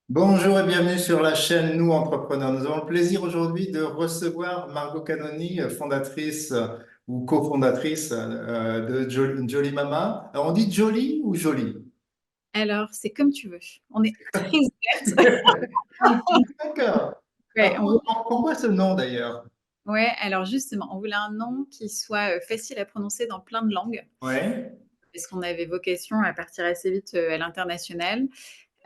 Bonjour et bienvenue sur la chaîne Nous Entrepreneurs. Nous avons le plaisir aujourd'hui de recevoir Margot Canoni, fondatrice ou cofondatrice de Jolly Mama. Alors, on dit Jolly ou Jolie? Alors, c'est comme tu veux. On est très ouverte. D'accord. Ouais, Alors, pourquoi ce nom d'ailleurs? ouais, alors justement, on voulait un nom qui soit facile à prononcer dans plein de langues, Ouais. parce qu'on avait vocation à partir assez vite à l'international.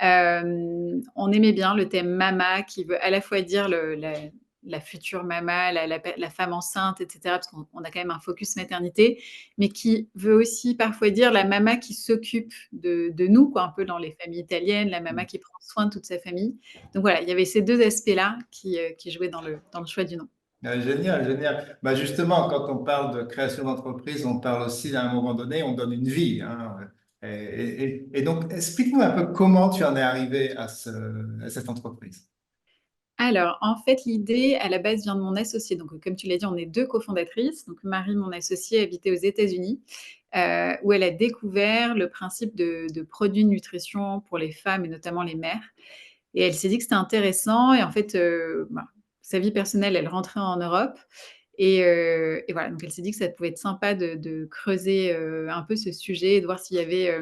On aimait bien le thème mama qui veut à la fois dire la future mama, la femme enceinte, etc., parce qu'on a quand même un focus maternité, mais qui veut aussi parfois dire la mama qui s'occupe de nous, quoi, un peu dans les familles italiennes, la mama qui prend soin de toute sa famille. Donc voilà, il y avait ces deux aspects-là qui jouaient dans le choix du nom. Génial, génial. Bah justement, quand on parle de création d'entreprise, on parle aussi à un moment donné, on donne une vie, hein. Et donc, explique-nous un peu comment tu en es arrivé à cette entreprise. Alors, en fait, l'idée, à la base, vient de mon associé. Donc, comme tu l'as dit, on est deux cofondatrices. Donc, Marie, mon associée, habitait aux États-Unis, où elle a découvert le principe de produits de nutrition pour les femmes et notamment les mères. Et elle s'est dit que c'était intéressant. Et en fait, sa vie personnelle, elle rentrait en Europe. Et voilà, donc elle s'est dit que ça pouvait être sympa de creuser un peu ce sujet et de voir s'il y avait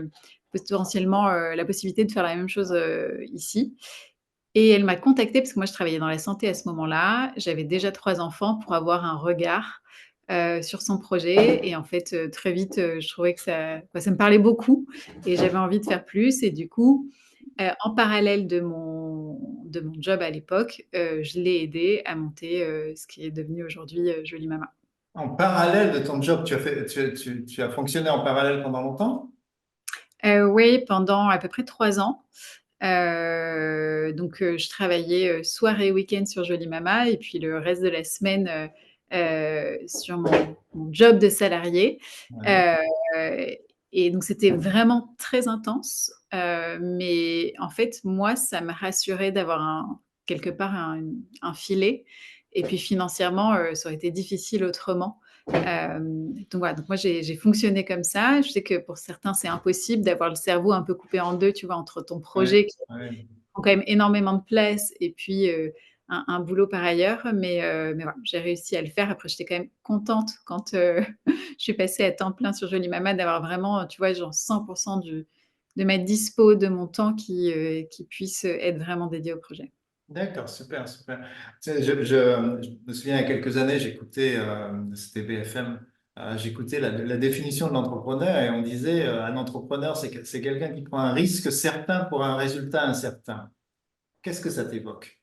potentiellement la possibilité de faire la même chose ici. Et elle m'a contactée parce que moi, je travaillais dans la santé à ce moment-là. J'avais déjà 3 enfants pour avoir un regard sur son projet et en fait, très vite, je trouvais que ça me parlait beaucoup et j'avais envie de faire plus et du coup, en parallèle de mon job à l'époque, je l'ai aidée à monter, ce qui est devenu aujourd'hui, Jolie Mama. En parallèle de ton job, tu as fonctionné en parallèle pendant longtemps? Oui, pendant à peu près 3 ans. Donc, je travaillais soir et week-end sur Jolie Mama et puis le reste de la semaine sur mon job de salarié. Ouais. Euh, et donc, c'était vraiment très intense. Mais en fait, moi, ça m'a rassurée d'avoir quelque part un filet. Et puis financièrement, ça aurait été difficile autrement. Donc voilà, donc moi j'ai fonctionné comme ça. Je sais que pour certains c'est impossible d'avoir le cerveau un peu coupé en deux, tu vois, entre ton Ouais, projet qui ouais. prend quand même énormément de place et puis un boulot par ailleurs. Mais voilà, j'ai réussi à le faire. Après, j'étais quand même contente quand je suis passée à temps plein sur Jolie Mama d'avoir vraiment, tu vois, genre 100% de ma dispo, de mon temps qui puisse être vraiment dédié au projet. D'accord, super, super. Tu sais, je me souviens, il y a quelques années, j'écoutais, c'était BFM, j'écoutais la définition de l'entrepreneur et on disait, un entrepreneur, c'est quelqu'un qui prend un risque certain pour un résultat incertain. Qu'est-ce que ça t'évoque?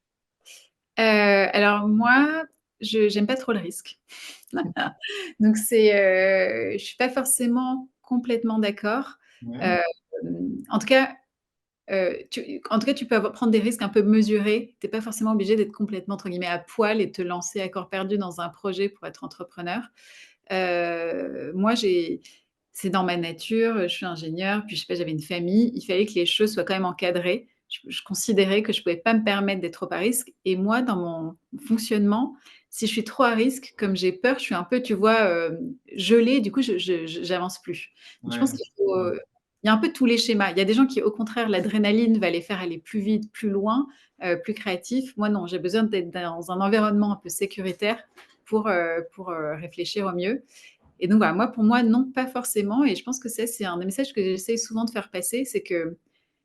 Alors moi, je j'aime pas trop le risque. Donc je suis pas forcément complètement d'accord. Ouais, Hem, en tout cas, tu peux prendre des risques un peu mesurés. Tu es pas forcément obligé d'être complètement, entre guillemets, «à poil» et te lancer à corps perdu dans un projet pour être entrepreneur. Moi, c'est dans ma nature, je suis ingénieure, puis je sais pas, j'avais une famille, il fallait que les choses soient quand même encadrées. Je considérais que je pouvais pas me permettre d'être trop à risque et moi, dans mon fonctionnement, si je suis trop à risque, comme j'ai peur, je suis un peu, tu vois, gelée, du coup, je j'avance plus. Donc je pense ouais. qu'il faut, il y a un peu tous les schémas. Il y a des gens qui, au contraire, l'adrénaline va les faire aller plus vite, plus loin, plus créatifs. Moi non, j'ai besoin d'être dans un environnement un peu sécuritaire pour réfléchir au mieux. Et donc voilà, moi, pour moi, non, pas forcément. Et je pense que ça, c'est un des messages que j'essaie souvent de faire passer, c'est que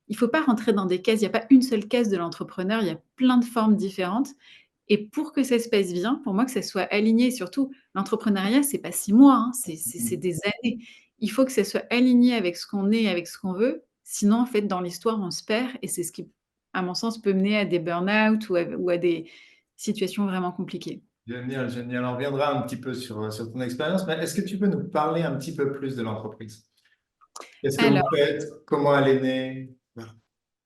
il faut pas rentrer dans des cases. Il n'y a pas une seule case de l'entrepreneur. Il y a plein de formes différentes. Et pour que ça se passe bien, pour moi, que ça soit aligné, et surtout, l'entrepreneuriat, c'est pas 6 mois, hein, c'est des années. Il faut que ça soit aligné avec ce qu'on est, avec ce qu'on veut. Sinon, en fait, dans l'histoire, on se perd. Et c'est ce qui, à mon sens, peut mener à des burn-out ou à des situations vraiment compliquées. Génial, génial. On reviendra un petit peu sur ton expérience, mais est-ce que tu peux nous parler un petit peu plus de l'entreprise? Qu'est-ce que vous Alors, faites? Comment elle est née? Voilà.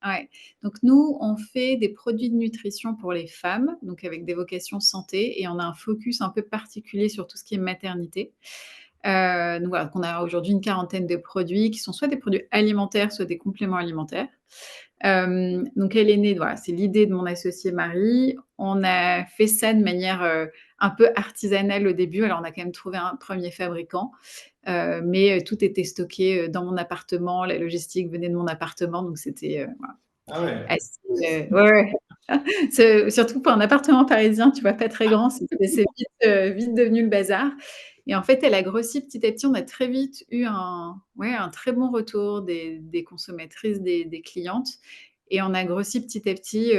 ouais. Donc nous, on fait des produits de nutrition pour les femmes, donc avec des vocations santé, et on a un focus un peu particulier sur tout ce qui est maternité. Donc voilà, qu'on a aujourd'hui une quarantaine de produits qui sont soit des produits alimentaires, soit des compléments alimentaires. Donc elle est née, voilà, c'est l'idée de mon associé Marie. On a fait ça de manière un peu artisanale au début. Alors on a quand même trouvé un premier fabricant, mais tout était stocké dans mon appartement. La logistique venait de mon appartement, donc c'était voilà. Ah ouais. Assez, ouais, ouais. Surtout pour un appartement parisien, tu vois, pas très grand, c'est vite, vite devenu le bazar et en fait, elle a grossi petit à petit. On a très vite eu un très bon retour des consommatrices, des clientes et on a grossi petit à petit,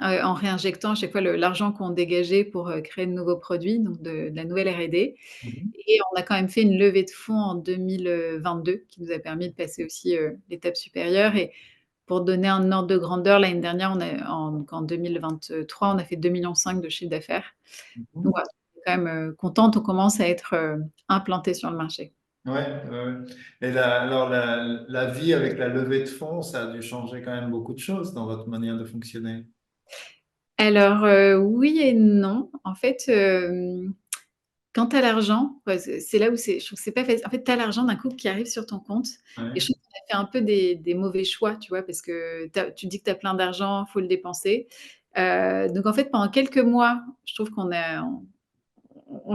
en réinjectant à chaque fois l'argent qu'on dégageait pour, créer de nouveaux produits, donc de la nouvelle R&D Mmh. et on a quand même fait une levée de fonds en 2022 qui nous a permis de passer aussi, l'étape supérieure et pour donner un ordre de grandeur, l'année dernière, on a donc en 2023, on a fait 2,5 millions de chiffre d'affaires. Mmh. Donc voilà, on est quand même, contente, on commence à être, implantés sur le marché. Ouais, ouais, ouais. Et alors la vie avec la levée de fonds, ça a dû changer quand même beaucoup de choses dans votre manière de fonctionner. Alors, oui et non. En fait, quand tu as l'argent, ouais, c'est là où je trouve que c'est pas facile. En fait, tu as l'argent d'un coup qui arrive sur ton compte et je Ouais. trouve qu'on a fait un peu des mauvais choix, tu vois? Parce que tu dis que tu as plein d'argent, faut le dépenser. Donc en fait, pendant quelques mois, je trouve on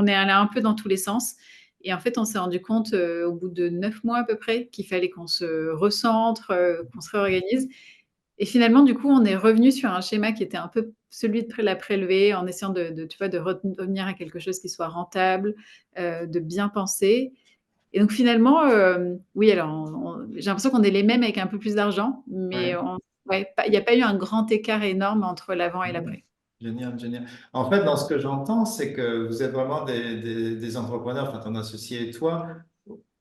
est allé un peu dans tous les sens et en fait, on s'est rendu compte, au bout de 9 mois à peu près, qu'il fallait qu'on se recentre, qu'on se réorganise et finalement, du coup, on est revenu sur un schéma qui était un peu celui de la prélevée en essayant tu vois, de revenir à quelque chose qui soit rentable, de bien penser et donc finalement, oui, alors j'ai l'impression qu'on est les mêmes avec un peu plus d'argent, mais Ouais. ouais, il n'y a pas eu un grand écart énorme entre l'avant et Mmh. l'après. Génial, génial. En fait, dans ce que j'entends, c'est que vous êtes vraiment des entrepreneurs, enfin ton associé et toi,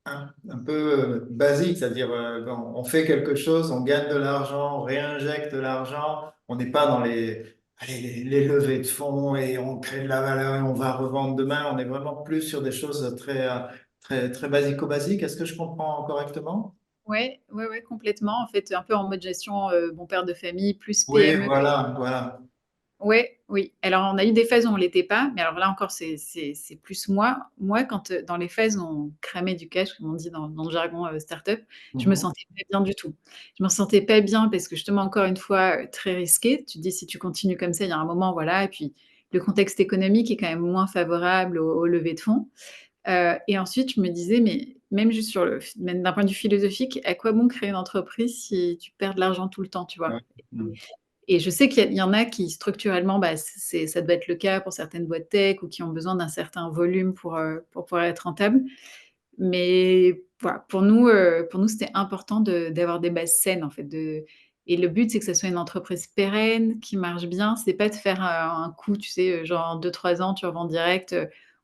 un peu basique, c'est-à-dire bon, on fait quelque chose, on gagne de l'argent, on réinjecte de l'argent, on n'est pas dans allez, les levées de fonds et on crée de la valeur et on va revendre demain, on est vraiment plus sur des choses très basico-basiques. Est-ce que je comprends correctement? Ouais, ouais, ouais, complètement. En fait, un peu en mode gestion, bon père de famille plus Oui, PME. voilà, voilà. Ouais, oui. Alors, on a eu des phases où on l'était pas, mais alors là encore, c'est plus moi. Moi, quand, dans les phases où on cramait du cash, comme on dit dans le jargon, start-up, je me Mhm. sentais pas bien du tout. Je me sentais pas bien parce que justement, encore une fois, très risqué. Tu te dis: «Si tu continues comme ça, il y a un moment, voilà» et puis le contexte économique est quand même moins favorable aux levées de fonds. Et ensuite, je me disais: «Mais même juste même d'un point de vue philosophique, à quoi bon créer une entreprise si tu perds de l'argent tout le temps?» tu Ouais. vois? Mhm. Et je sais qu'il y en a qui structurellement, bah, ça doit être le cas pour certaines boîtes tech ou qui ont besoin d'un certain volume pour pouvoir être rentables. Mais voilà, pour nous, c'était important d'avoir des bases saines, en fait, et le but, c'est que ça soit une entreprise pérenne, qui marche bien. C'est pas de faire, un coup, tu sais, genre en 2-3 ans, tu revends direct,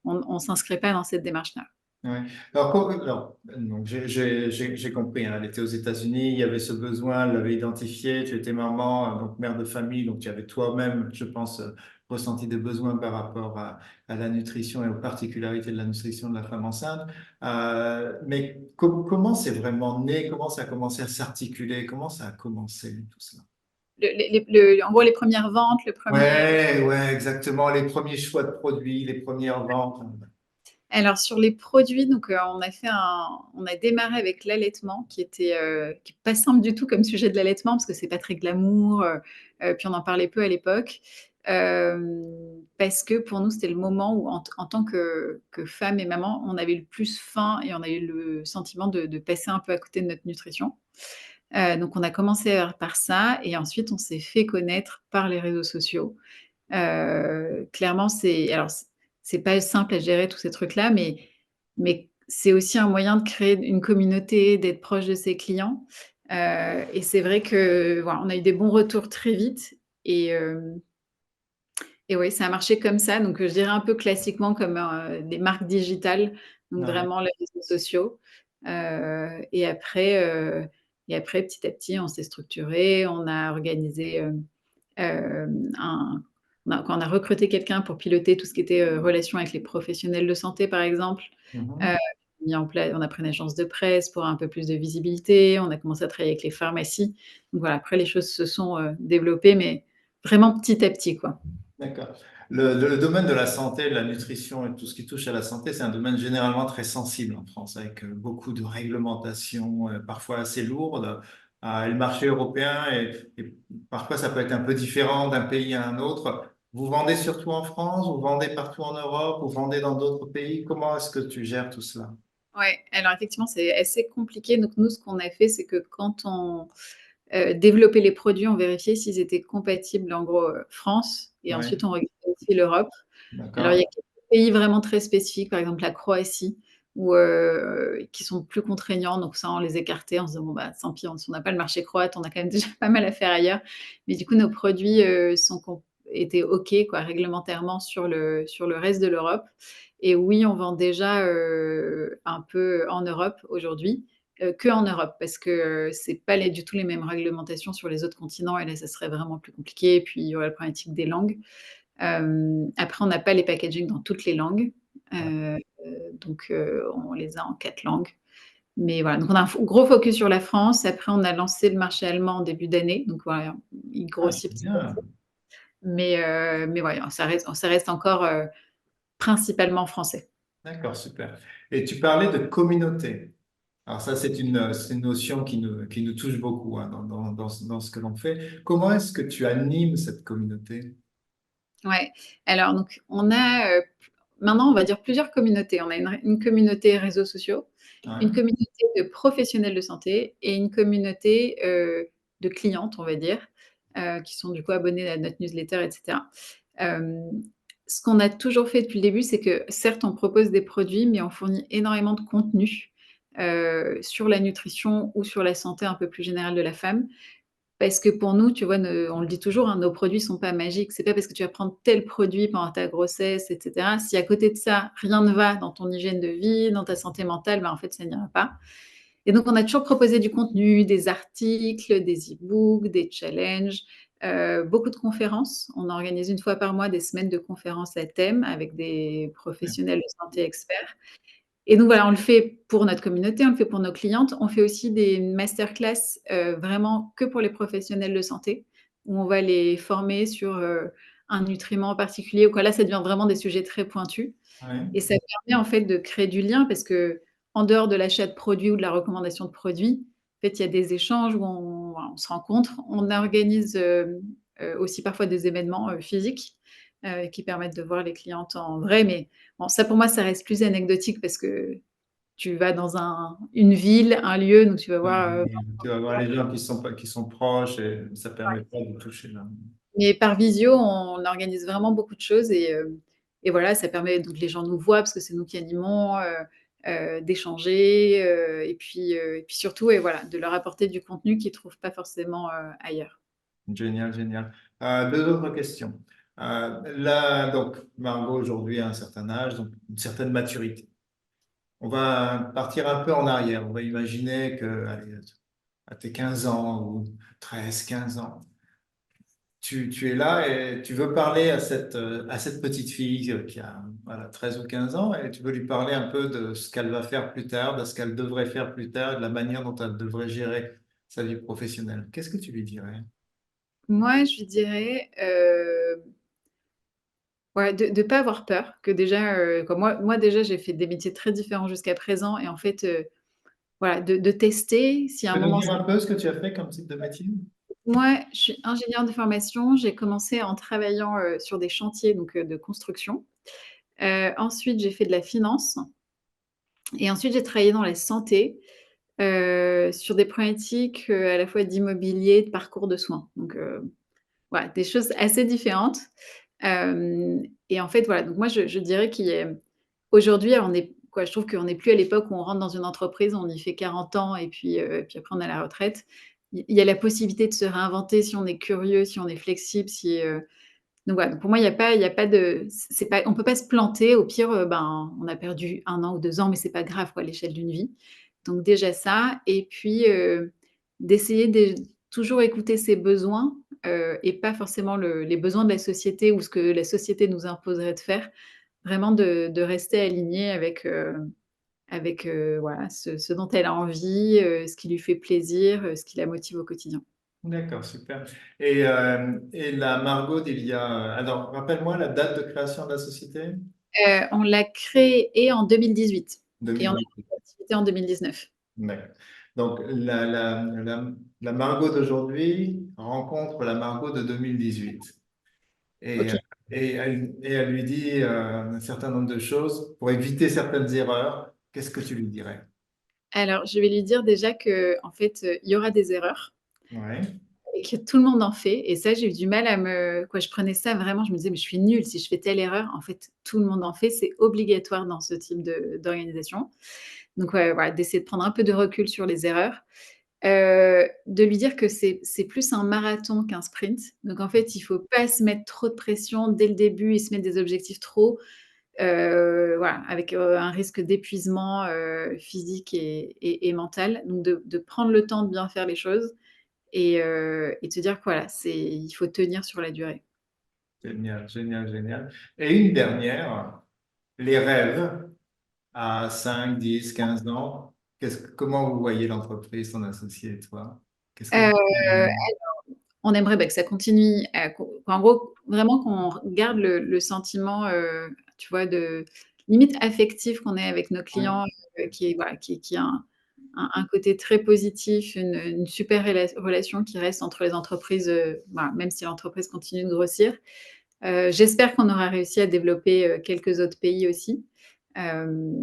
on s'inscrit pas dans cette démarche-là. Ouais. Alors, donc j'ai compris, hein, elle était aux États-Unis, il y avait ce besoin, elle l'avait identifié, tu étais maman, donc mère de famille, donc tu avais toi-même, je pense, ressenti des besoins par rapport à la nutrition et aux particularités de la nutrition de la femme enceinte. Mais comment c'est vraiment né? Comment ça a commencé à s'articuler? Comment ça a commencé tout ça? En gros, les premières ventes, le premier. Ouais, ouais, exactement. Les premiers choix de produits, les premières ventes. Alors sur les produits, donc on a démarré avec l'allaitement qui est pas simple du tout comme sujet de l'allaitement parce que c'est pas très glamour, puis on en parlait peu à l'époque. Parce que pour nous, c'était le moment où en tant que femme et maman, on avait le plus faim et on a eu le sentiment de passer un peu à côté de notre nutrition. Donc on a commencé par ça et ensuite on s'est fait connaître par les réseaux sociaux. Clairement, c'est pas simple à gérer tous ces trucs-là, mais c'est aussi un moyen de créer une communauté, d'être proche de ses clients. Et c'est vrai que, voilà, on a eu des bons retours très vite et ouais, ça a marché comme ça. Donc, je dirais un peu classiquement comme, des marques digitales, donc Ouais. vraiment les réseaux sociaux. Et après, petit à petit, on s'est structuré, on a organisé, un on a recruté quelqu'un pour piloter tout ce qui était, relations avec les professionnels de santé, par exemple. Mhm. Heu, on a pris une agence de presse pour un peu plus de visibilité, on a commencé à travailler avec les pharmacies. Donc voilà, après les choses se sont, développées, mais vraiment petit à petit, quoi. D'accord. Le domaine de la santé, de la nutrition et tout ce qui touche à la santé, c'est un domaine généralement très sensible en France, avec beaucoup de réglementations, parfois assez lourdes. Et le marché européen, et parfois ça peut être un peu différent d'un pays à un autre. Vous vendez surtout en France, vous vendez partout en Europe, vous vendez dans d'autres pays. Comment est-ce que tu gères tout cela? Ouais, alors effectivement, c'est assez compliqué. Donc nous, ce qu'on a fait, c'est que développer les produits, on vérifiait s'ils étaient compatibles, en gros, France et Oui, ensuite on regardait aussi l'Europe. Alors il y a d'accord. quelques pays vraiment très spécifiques, par exemple la Croatie ou qui sont plus contraignants, donc ça on les écartait en se disant: «Bon bah, tant pis, si on n'a pas le marché croate, on a quand même déjà pas mal à faire ailleurs». Mais du coup nos produits, sont com étaient OK quoi, réglementairement sur le reste de l'Europe et oui, on vend déjà, un peu en Europe aujourd'hui, qu'en Europe parce que, c'est pas du tout les mêmes réglementations sur les autres continents et là ça serait vraiment plus compliqué et puis il y aurait la problématique des langues. Après, on n'a pas les packaging dans toutes les langues, Ouais. heu, donc on les a en 4 langues. Mais voilà, donc on a un gros focus sur la France. Après, on a lancé le marché allemand en début d'année, donc voilà, il Ah, grossit petit à petit. bien. Mais voilà, ça reste encore, principalement français. D'accord, super. Et tu parlais de communauté. Alors ça, c'est une notion qui nous touche beaucoup hein, dans ce que l'on fait. Comment est-ce que tu animes cette communauté? Ouais, alors donc on a, maintenant on va dire plusieurs communautés. On a une communauté réseaux sociaux, une Ouais, communauté de professionnels de santé et une communauté, de clientes, on va dire, qui sont du coup abonnées à notre newsletter et cetera. Hem, Ce qu'on a toujours fait depuis le début, c'est que certes on propose des produits, mais on fournit énormément de contenu, sur la nutrition ou sur la santé un peu plus générale de la femme. Parce que pour nous, tu vois, on le dit toujours, hein, nos produits sont pas magiques. C'est pas parce que tu vas prendre tel produit pendant ta grossesse et cetera, si à côté de ça, rien ne va dans ton hygiène de vie, dans ta santé mentale, bah, en fait, ça n'ira pas. Et donc on a toujours proposé du contenu, des articles, des e-books, des challenges, beaucoup de conférences. On organise une fois par mois des semaines de conférences à thème avec des professionnels de santé experts. Et donc voilà, on le fait pour notre communauté, on le fait pour nos clientes. On fait aussi des masterclass, vraiment que pour les professionnels de santé, où on va les former sur, un nutriment en particulier ou quoi. Là, ça devient vraiment des sujets très pointus ouais, et ça permet en fait de créer du lien parce qu'en dehors de l'achat de produits ou de la recommandation de produits, en fait, il y a des échanges où on se rencontre. On organise, aussi parfois des événements, physiques, qui permettent de voir les clientes en vrai, mais bon, ça pour moi, ça reste plus anecdotique parce que tu vas dans une ville, un lieu, donc tu vas voir, tu vas voir les gens qui sont proches et ça permet pas de toucher là. mais par visio, on organise vraiment beaucoup de choses et voilà, ça permet donc les gens nous voient parce que c'est nous qui animons, d'échanger, et puis surtout et voilà, de leur apporter du contenu qu'ils trouvent pas forcément, ailleurs. Génial, génial. Deux autres questions. Là, donc, Margot aujourd'hui a un certain âge, donc une certaine maturité. On va partir un peu en arrière. On va imaginer que, allez, à tes 15 ans ou 13, 15 ans, tu es là et tu veux parler à cette petite fille qui a voilà, 13 ou 15 ans et tu veux lui parler un peu de ce qu'elle va faire plus tard, de ce qu'elle devrait faire plus tard, de la manière dont elle devrait gérer sa vie professionnelle. Qu'est-ce que tu lui dirais? Moi, je lui dirais, ouais, de pas avoir peur, que déjà, comme moi déjà j'ai fait des métiers très différents jusqu'à présent et en fait, voilà, de tester si à Tu un peux nous moment dire un peu ce que tu as fait comme type de métier? moi, je suis ingénieure de formation. J'ai commencé en travaillant, sur des chantiers donc, de construction. Ensuite, j'ai fait de la finance et ensuite j'ai travaillé dans la santé, sur des problématiques, à la fois d'immobilier, de parcours de soins. Donc, voilà, des choses assez différentes. Hem Et en fait, voilà, donc moi je dirais qu'il y a aujourd'hui, on est quoi, je trouve qu'on n'est plus à l'époque où on rentre dans une entreprise, on y fait 40 ans et puis après on est à la retraite. Il y a la possibilité de se réinventer si on est curieux, si on est flexible, si, donc voilà, donc pour moi il y a pas de c'est pas on peut pas se planter, au pire, ben, on a perdu 1 an ou 2 ans, mais c'est pas grave quoi, à l'échelle d'une vie. Donc déjà ça et puis, d'essayer de toujours écouter ses besoins, et pas forcément les besoins de la société ou ce que la société nous imposerait de faire. Vraiment de rester aligné avec, voilà, ce dont elle a envie, ce qui lui fait plaisir, ce qui la motive au quotidien. D'accord, super. Et la Margot d'il y a... Alors, rappelle-moi la date de création de la société? On l'a créée en 2018 et on a 2018. repris l'activité en 2019. D'accord. Donc, la Margot d'aujourd'hui rencontre la Margot de 2018. Et, OK. et elle lui dit un certain nombre de choses pour éviter certaines erreurs. Qu'est-ce que tu lui dirais? Alors, je vais lui dire déjà qu'en fait, il y aura des erreurs. Ouais. et que tout le monde en fait et ça, j'ai eu du mal à me quoi, je prenais ça vraiment, je me disais: «Mais je suis nulle si je fais telle erreur». En fait, tout le monde en fait, c'est obligatoire dans ce type d'organisation. Donc ouais, voilà, d'essayer de prendre un peu de recul sur les erreurs. De lui dire que c'est plus un marathon qu'un sprint. Donc en fait, il faut pas se mettre trop de pression dès le début et se mettre des objectifs trop, voilà, avec, un risque d'épuisement, physique et mental. Donc de prendre le temps de bien faire les choses et de se dire que voilà, il faut tenir sur la durée. Génial, génial, génial. Et une dernière, les rêves à 5, 10, 15 ans. Comment vous voyez l'entreprise, ton associé et toi? Qu'est-ce que vous Heu, imaginez? on aimerait, bah, que ça continue qu'en gros, vraiment qu'on garde le sentiment, tu vois, de limite affectif qu'on est avec nos Ouais, clients, qui est voilà, qui a un côté très positif, une super relation qui reste entre les entreprises, voilà, même si l'entreprise continue de grossir. J'espère qu'on aura réussi à développer, quelques autres pays aussi. Hem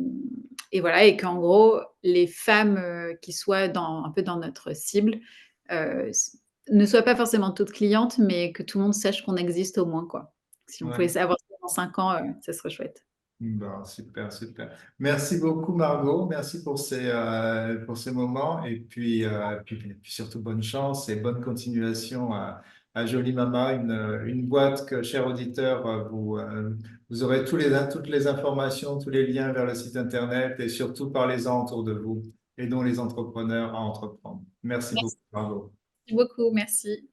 et voilà et qu'en gros, les femmes, qui soient un peu dans notre cible, s ne soient pas forcément toutes clientes, mais que tout le monde sache qu'on existe au moins, quoi. Si on pouvait ouais. savoir ça dans 5 ans, ça serait chouette. Bon, super, super. Merci beaucoup, Margot. Merci pour ces moments. Et puis surtout, bonne chance et bonne continuation à Jolie Mama, une boîte que, chers auditeurs, vous aurez toutes les informations, tous les liens vers le site Internet et surtout parlez-en autour de vous. Aidons les entrepreneurs à entreprendre. Merci beaucoup, Merci Margot. beaucoup, merci.